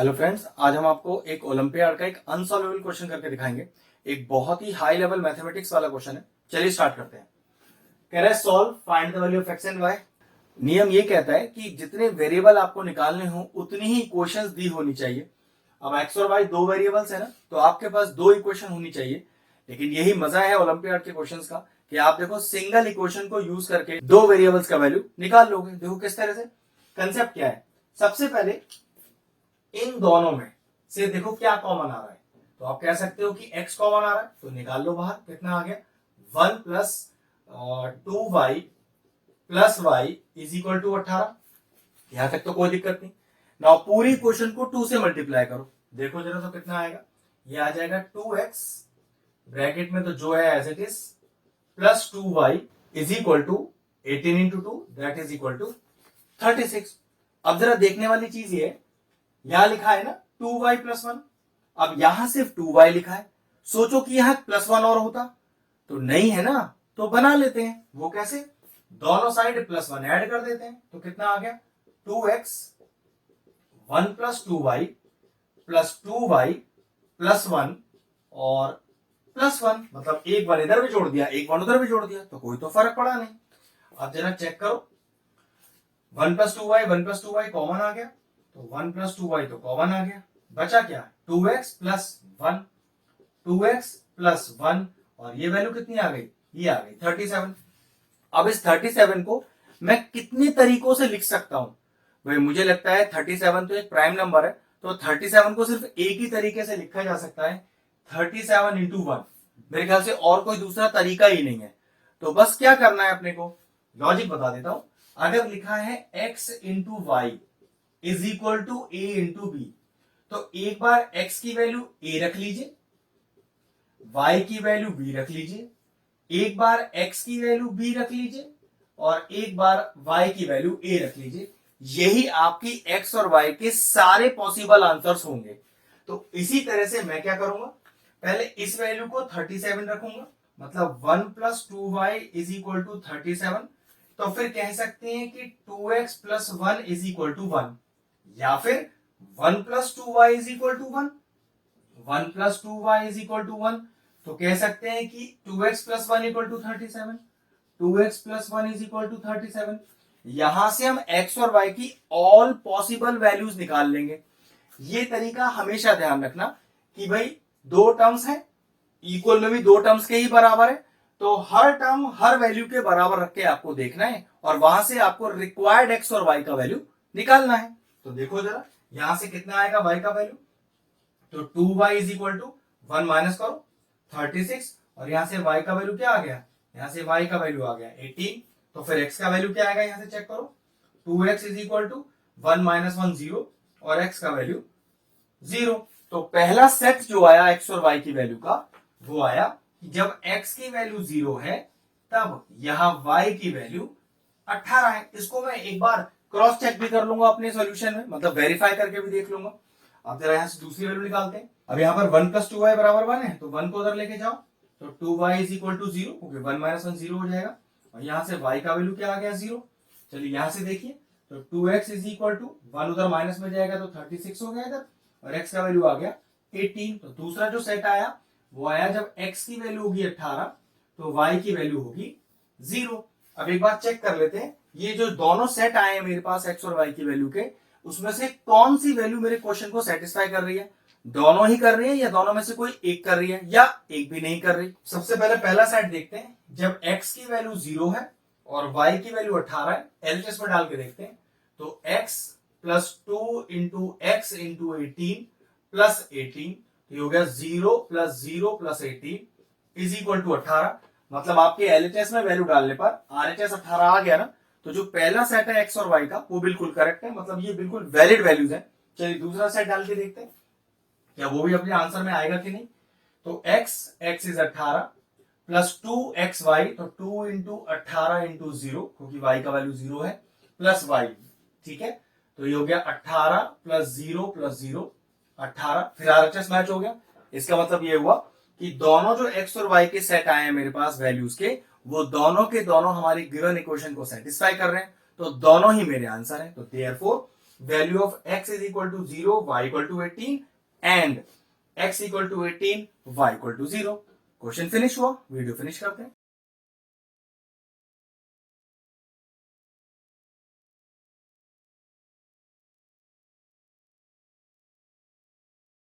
Hello friends, आज हम आपको एक ओलंपियाड का एक अनसॉल्वेबल क्वेश्चन करके दिखाएंगे। एक बहुत ही हाई लेवल मैथमेटिक्स वाला क्वेश्चन है। चलिए स्टार्ट करते हैं। कह रहा है solve find the value of X and Y. नियम ये कहता है कि जितने वेरिएबल आपको निकालने हो उतनी ही इक्वेशंस दी होनी चाहिए। अब एक्स और वाई दो वेरिएबल्स है ना, तो आपके पास दो इक्वेशन होनी चाहिए। लेकिन यही मजा है ओलंपियाड के क्वेश्चंस का कि आप देखो सिंगल इक्वेशन को यूज करके दो वेरिएबल्स का वैल्यू निकाल लोगे। देखो किस तरह से। कंसेप्ट क्या है, सबसे पहले इन दोनों में से देखो क्या कॉमन आ रहा है। तो आप कह सकते हो कि x कॉमन आ रहा है, तो निकाल लो बाहर। कितना आ गया, 1 plus 2y plus Y is equal to 18। यहां तक तो कोई दिक्कत नहीं। नाउ पूरी क्वेश्चन को 2 से मल्टीप्लाई करो, देखो जरा तो कितना आएगा। ये आ जाएगा 2x ब्रैकेट में तो जो है as it is plus 2y is equal to 18 into 2 that is equal to 36। अब जरा देखने वाली चीज ये, यहां लिखा है ना 2y प्लस 1। अब यहां सिर्फ 2y लिखा है, सोचो कि यहां प्लस 1 और होता तो नहीं है ना, तो बना लेते हैं। वो कैसे, दोनों साइड प्लस 1 ऐड कर देते हैं। तो कितना आ गया 2x 1 plus 2y plus 2y plus 1 और प्लस 1, मतलब एक 1 इधर भी जोड़ दिया एक 1 उधर भी जोड़ दिया, तो कोई तो फर्क पड़ा नहीं। अब जरा चेक करो, 1 प्लस 2y कॉमन आ गया, तो 1 प्लस 2y तो कॉमन आ गया। बचा क्या, 2x प्लस 1, 2x प्लस 1 और ये वैल्यू कितनी आ गई, ये आ गई 37। अब इस 37 को मैं कितने तरीकों से लिख सकता हूं भाई, मुझे लगता है 37 तो एक प्राइम नंबर है, तो 37 को सिर्फ एक ही तरीके से लिखा जा सकता है, 37 इंटू 1। मेरे ख्याल से और कोई दूसरा तरीका ही नहीं है। तो बस क्या करना है अपने को, लॉजिक बता देता हूं। अगर लिखा है x into Y is equal to A into B, तो एक बार x की वैल्यू a रख लीजिए, y की वैल्यू b रख लीजिए, एक बार x की वैल्यू b रख लीजिए और एक बार y की वैल्यू a रख लीजिए। यही आपकी x और y के सारे पॉसिबल आंसर्स होंगे। तो इसी तरह से मैं क्या करूंगा, पहले इस वैल्यू को 37 रखूंगा, मतलब 1 plus 2y is equal to 37। तो फिर कह सकते हैं कि 2x plus 1 is equal to 1, या फिर 1 plus 2y is equal to 1, 1 plus 2y is equal to 1। तो कह सकते हैं कि 2x plus 1 equal to 37, 2x plus 1 is equal to 37। यहां से हम x और y की ऑल पॉसिबल वैल्यूज निकाल लेंगे। ये तरीका हमेशा ध्यान रखना कि भाई दो टर्म्स है, इक्वल में भी दो टर्म्स के ही बराबर है, तो हर टर्म हर वैल्यू के बराबर रख के आपको देखना है और वहां से आपको रिक्वायर्ड x और y का वैल्यू निकालना है। तो देखो जरा, यहां से कितना आएगा y का वैल्यू, तो 2y is equal to 1 minus करो 36, और यहां से y का वैल्यू क्या आ गया, यहां से y का वैल्यू आ गया 18। तो फिर x का वैल्यू क्या आएगा, यहां से चेक करो, 2x is equal to 1 minus 1 0 और x का वैल्यू 0। तो पहला सेट जो आया x और y की वैल्यू का, वो आया कि जब x की वैल्यू 0 है तब यहां y की वैल्यू 18 है। इसको मैं एक बार क्रॉस चेक भी कर लूंगा अपने सॉल्यूशन में, मतलब वेरीफाई करके भी देख लूंगा। अब जरा यहां से दूसरी वैल्यू निकालते हैं। अब यहां पर 1 प्लस 2y बराबर 1 है, तो 1 को उधर लेके जाओ, तो 2y इज इक्वल टू 0, क्योंकि 1 माइनस 1 0 हो जाएगा। और यहां से y का वैल्यू क्या आ गया 0। चलिए यहां से देखिए, तो 2x इज इक्वल टू 1 उधर माइनस में जाएगा तो 36 हो गया इधर, और x का वैल्यू आ गया 18। तो दूसरा जो सेट आया वो आया जब x की वैल्यू होगी 18 तो y की वैल्यू होगी 0। अब एक बार चेक कर लेते हैं, ये जो दोनों सेट आए हैं मेरे पास x और y की वैल्यू के, उसमें से कौन सी वैल्यू मेरे क्वेश्चन को सेटिस्फाई कर रही है। दोनों ही कर रही है या दोनों में से कोई एक कर रही है या एक भी नहीं कर रही। सबसे पहले पहला सेट देखते हैं, जब x की वैल्यू 0 है और y की वैल्यू 18 है, एलएचएस में डाल के देखते हैं। तो x plus 2 into X into 18 plus 18, तो हो गया 0 plus 0 plus 18 is equal to 18। मतलब आपके एलएचएस में वैल्यू डालने पर आरएचएस 18 आ गया ना, तो जो पहला सेट है एक्स और वाई का वो बिल्कुल करेक्ट है, मतलब ये बिल्कुल वैलिड वैल्यूज है। चलिए दूसरा सेट डाल के देखते हैं क्या वो भी अपने आंसर में आएगा कि नहीं। तो x इज 18 प्लस 2xy, तो 2 इंटू 18 इंटू 0, क्योंकि y का वैल्यू 0 है, प्लस y, ठीक है। तो ये हो गया 18 प्लस 0 प्लस 0 18, फिर आरएचएस मैच हो गया। इसका मतलब ये हुआ कि दोनों जो x और y के सेट आए हैं मेरे पास वैल्यूज के, वो दोनों के दोनों हमारी गिवन इक्वेशन को सेटिस्फाई कर रहे हैं, तो दोनों ही मेरे आंसर हैं। तो therefore value of x is equal to 0, y equal to 18 and x equal to 18, y equal to 0। Question finish हुआ, वीडियो फिनिश करते हैं।